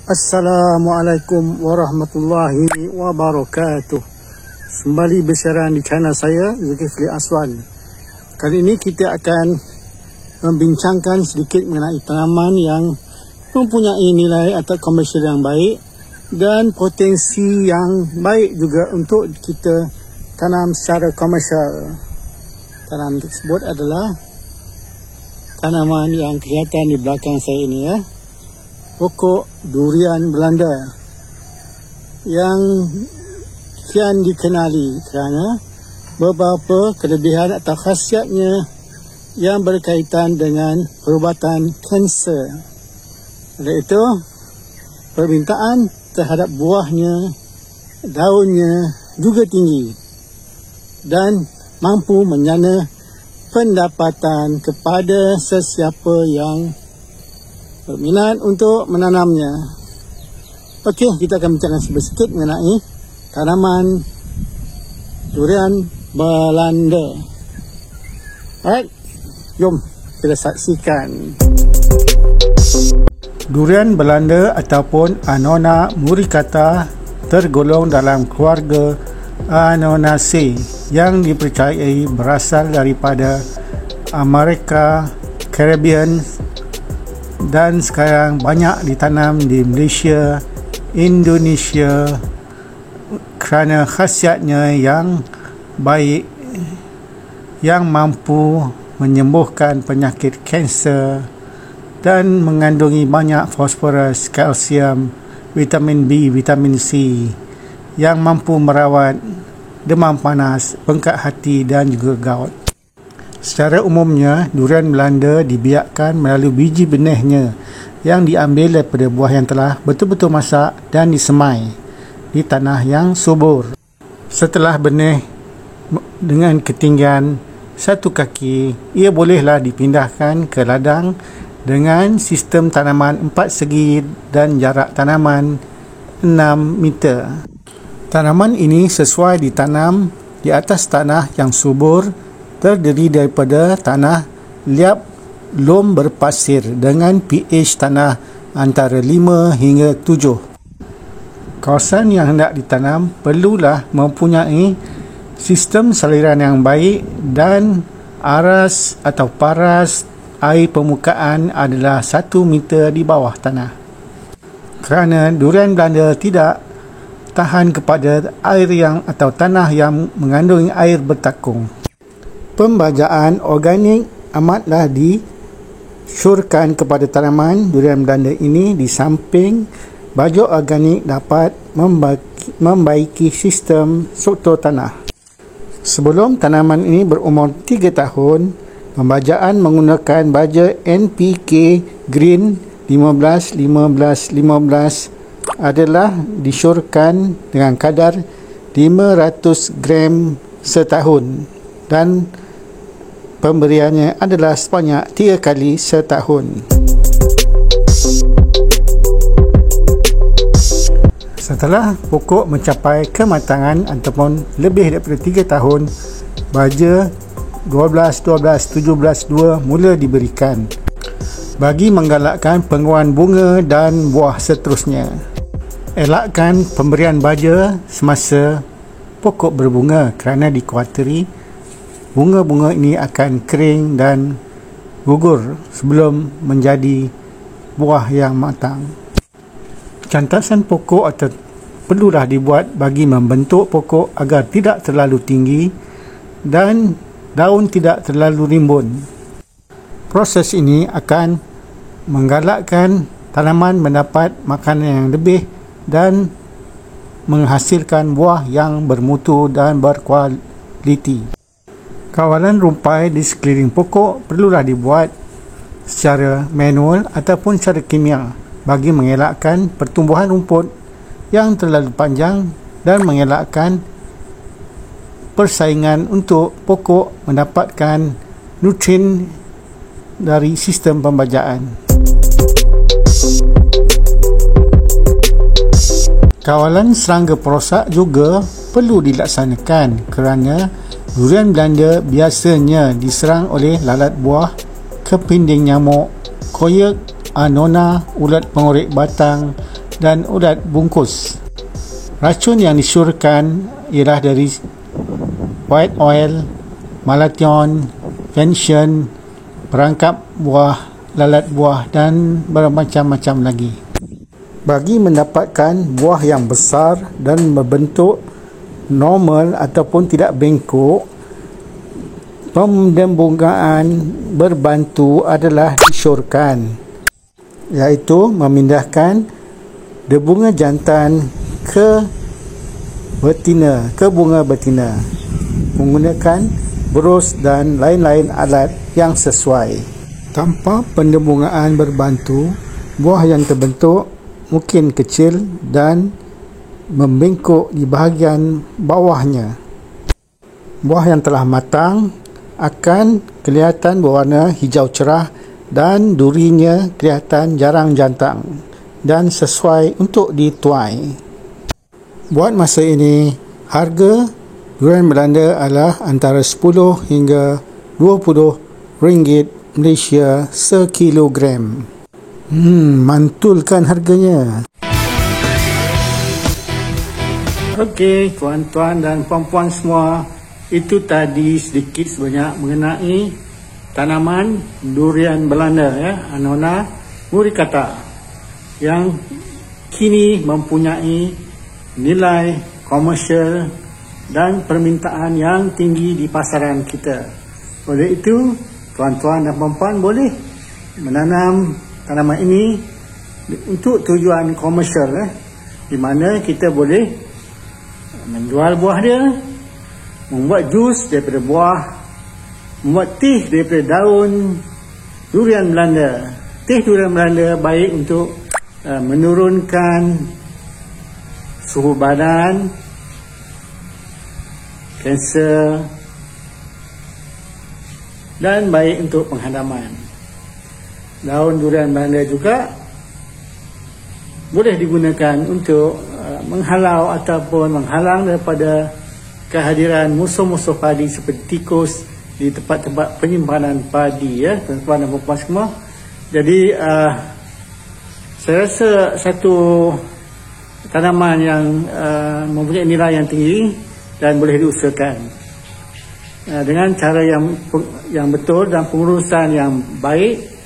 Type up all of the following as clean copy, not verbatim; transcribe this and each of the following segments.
Assalamualaikum warahmatullahi wabarakatuh. Kembali bersiaran di channel saya, Zulkifli Aswan. Kali ini kita akan membincangkan sedikit mengenai tanaman yang mempunyai nilai atau komersial yang baik dan potensi yang baik juga untuk kita tanam secara komersial. Tanaman tersebut adalah tanaman yang kelihatan di belakang saya ini ya. Pokok durian Belanda yang kian dikenali kerana beberapa kelebihan atau khasiatnya yang berkaitan dengan perubatan kanser. Oleh itu, permintaan terhadap buahnya, daunnya juga tinggi dan mampu menyana pendapatan kepada sesiapa yang berminat untuk menanamnya. Okey, kita akan bincangkan sedikit mengenai tanaman durian Belanda. Alright, jom kita saksikan. Durian Belanda ataupun Annona muricata tergolong dalam keluarga Annonaceae yang dipercayai berasal daripada Amerika Caribbean dan sekarang banyak ditanam di Malaysia, Indonesia kerana khasiatnya yang baik yang mampu menyembuhkan penyakit kanser dan mengandungi banyak fosforus, kalsium, vitamin B, vitamin C yang mampu merawat demam panas, bengkak hati dan juga gout. Secara umumnya, durian Belanda dibiakkan melalui biji benihnya yang diambil daripada buah yang telah betul-betul masak dan disemai di tanah yang subur. Setelah benih dengan ketinggian 1 kaki, ia bolehlah dipindahkan ke ladang dengan sistem tanaman 4 segi dan jarak tanaman 6 meter. Tanaman ini sesuai ditanam di atas tanah yang subur, terdiri daripada tanah liap lom berpasir dengan pH tanah antara 5 hingga 7. Kawasan yang hendak ditanam perlulah mempunyai sistem saliran yang baik dan aras atau paras air permukaan adalah 1 meter di bawah tanah. Kerana durian Belanda tidak tahan kepada air yang atau tanah yang mengandung air bertakung. Pembajaan organik amatlah disyorkan kepada tanaman durian Belanda ini. Di samping bajak organik dapat membaiki sistem struktur tanah. Sebelum tanaman ini berumur 3 tahun, pembajaan menggunakan baja NPK Green 15-15-15 adalah disyorkan dengan kadar 500 gram setahun dan pemberiannya adalah sebanyak 3 kali setahun. Setelah pokok mencapai kematangan ataupun lebih daripada 3 tahun, baja 12-12-17-2 mula diberikan bagi menggalakkan penguruan bunga dan buah seterusnya. Elakkan pemberian baja semasa pokok berbunga kerana dikhawatiri bunga-bunga ini akan kering dan gugur sebelum menjadi buah yang matang. Cantasan pokok atau perlulah dibuat bagi membentuk pokok agar tidak terlalu tinggi dan daun tidak terlalu rimbun. Proses ini akan menggalakkan tanaman mendapat makanan yang lebih dan menghasilkan buah yang bermutu dan berkualiti. Kawalan rumpai di sekeliling pokok perlulah dibuat secara manual ataupun secara kimia bagi mengelakkan pertumbuhan rumput yang terlalu panjang dan mengelakkan persaingan untuk pokok mendapatkan nutrien dari sistem pembajaan. Kawalan serangga perosak juga perlu dilaksanakan kerana durian Belanda biasanya diserang oleh lalat buah, kepinding nyamuk, koyak, Annona, ulat pengorek batang, dan ulat bungkus. Racun yang disyorkan ialah dari white oil, malathion, vention, perangkap buah, lalat buah dan bermacam-macam lagi. Bagi mendapatkan buah yang besar dan berbentuk normal ataupun tidak bengkok, pembungaan berbantu adalah disyorkan, iaitu memindahkan debunga jantan ke bunga betina menggunakan brus dan lain-lain alat yang sesuai. Tanpa pendebungaan berbantu, buah yang terbentuk mungkin kecil dan membengkok di bahagian bawahnya. Buah yang telah matang akan kelihatan berwarna hijau cerah dan durinya kelihatan jarang jantang dan sesuai untuk dituai. Buat masa ini, harga durian Belanda adalah antara 10 hingga 20 ringgit Malaysia sekilogram. Mantul kan harganya. Okey, tuan-tuan dan puan-puan semua, itu tadi sedikit sebanyak mengenai tanaman durian Belanda, Annona muricata, yang kini mempunyai nilai komersial dan permintaan yang tinggi di pasaran kita. Oleh itu, tuan-tuan dan puan-puan boleh menanam tanaman ini untuk tujuan komersial, di mana kita boleh menjual buah dia, membuat jus daripada buah, membuat teh daripada daun durian Belanda. Teh durian Belanda baik untuk menurunkan suhu badan, kanser, dan baik untuk penghadaman. Daun durian Belanda juga boleh digunakan untuk menghalau ataupun menghalang daripada kehadiran musuh-musuh padi seperti tikus di tempat-tempat penyimpanan padi, tuan-tuan dan puan-puan semua. Jadi saya rasa satu tanaman yang mempunyai nilai yang tinggi dan boleh diusahakan dengan cara yang betul dan pengurusan yang baik.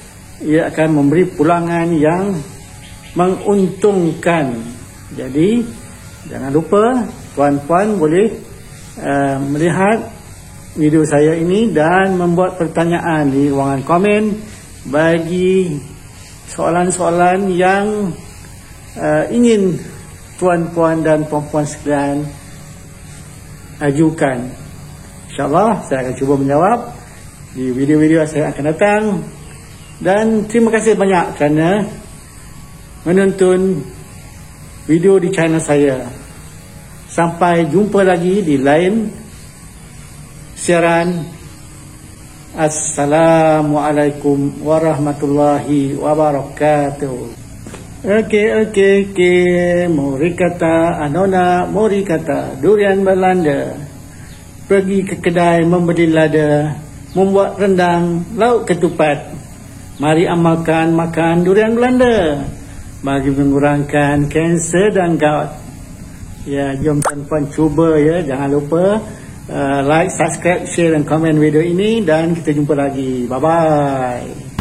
Ia akan memberi pulangan yang menguntungkan. Jadi jangan lupa tuan-puan boleh melihat video saya ini dan membuat pertanyaan di ruangan komen bagi soalan-soalan yang ingin tuan-puan dan puan-puan sekalian ajukan. InsyaAllah saya akan cuba menjawab di video-video saya akan datang. Dan terima kasih banyak kerana menonton video di channel saya. Sampai jumpa lagi di lain siaran. Assalamualaikum warahmatullahi wabarakatuh. Okey. Muricata, Annona muricata, durian Belanda. Pergi ke kedai membeli lada, membuat rendang, lauk ketupat. Mari amalkan makan durian Belanda bagi mengurangkan kanser dan gout. Ya, jom tuan-tuan cuba ya. Jangan lupa like, subscribe, share dan komen video ini dan kita jumpa lagi. Bye-bye.